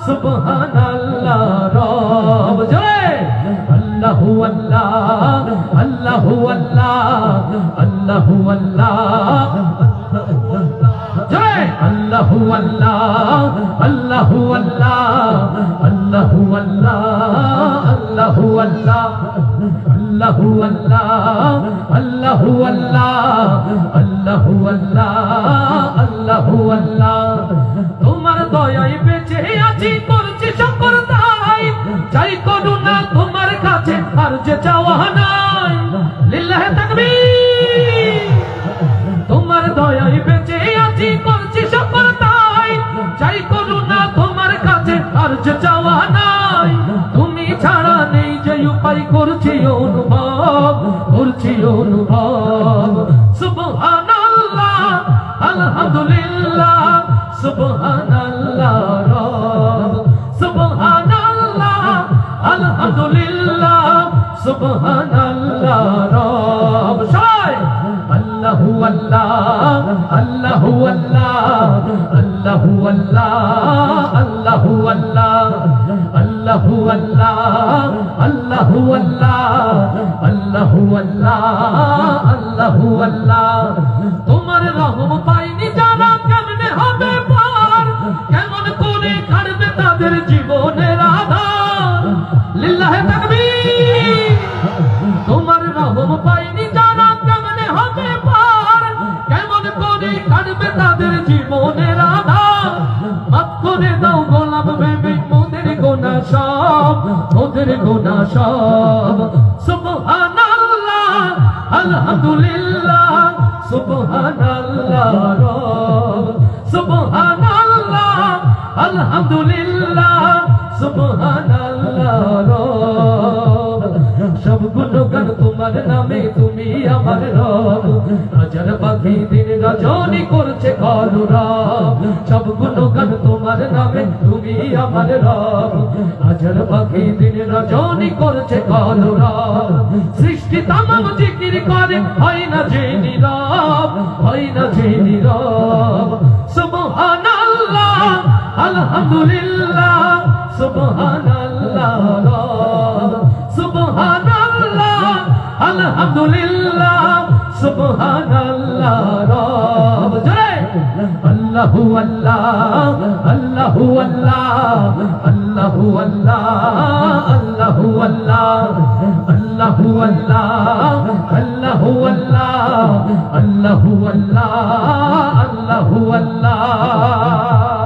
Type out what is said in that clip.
সুবহানাল্লাহ রব জোরে আল্লাহু আল্লাহ আল্লাহু আল্লাহ আল্লাহু আল্লাহ জয় আল্লাহু আল্লাহ আল্লাহু আল্লাহ আল্লাহু আল্লাহ আল্লাহু আল্লাহ আল্লাহু আল্লাহ আল্লাহু আল্লাহ আল্লাহু আল্লাহ আল্লাহু আল্লাহ তোমার দয়ায় বেঁচে আছি করছি শুকর তাই চাই করুণা তোমার কাছে আর যে চাওয়া নাই লিল্লাহি তাকবীর তোমার দয়ায় বেঁচে আছি করছি শুকর তাই চাই করুণা তোমার কাছে আর যে চাওয়া নাই তুমি ছাড়া নেই যে উপায় করছি অনুভব সুবহানাল্লাহ আলহামদুলিল্লাহ সুবহানাল্লাহ রব সুবহানাল্লাহ আলহামদুলিল্লাহ সুবহানাল্লাহ রব সবাই আল্লাহু আল্লাহ আল্লাহু আল্লাহ আল্লাহু আল্লাহ আল্লাহু আল্লাহ আল্লাহু আল্লাহ আল্লাহু আল্লাহ আল্লাহু আল্লাহ আল্লাহু আল্লাহ তোমার রহম পাইনি যারা কেমনে হবে পার কেমন করে কাটবে তাদের জীবনের আধার লিল্লাহি তাকবীর তোমার রহম পাইনি যারা কেমনে হবে পার কেমন করে কাটবে তাদের জীবনের আধার মাফ করে দাও গোলাম ভেবে মোদের গুনাহ সব সুবহানাল্লাহ আলহামদুলিল্লাহ সুবহানাল্লাহ রব সুবহানাল্লাহ আলহামদুলিল্লাহ সুবহানাল্লাহ রব সব গুণগান তোমার নামে তুমি আমার রব হাজার পাখি দিন রজনী করছে কলরব সব গুণগান তোমার নামে তুমি আমার রব হাজার পাখি দিন রজনী করছে কলরব সৃষ্টি তামাম জিকির করে হয় না যে নীরব সুবহানাল্লাহ আলহামদুলিল্লাহ সুবহানাল্লাহ রব সুবহানাল্লাহ আলহামদুলিল্লাহ সুবহানাল্লাহ রব জয় আল্লাহু আল্লাহ আল্লাহু আল্লাহ আল্লাহু আল্লাহ আল্লাহু আল্লাহ আল্লাহু আল্লাহ আল্লাহু আল্লাহ আল্লাহু আল্লাহ আল্লাহু আল্লাহ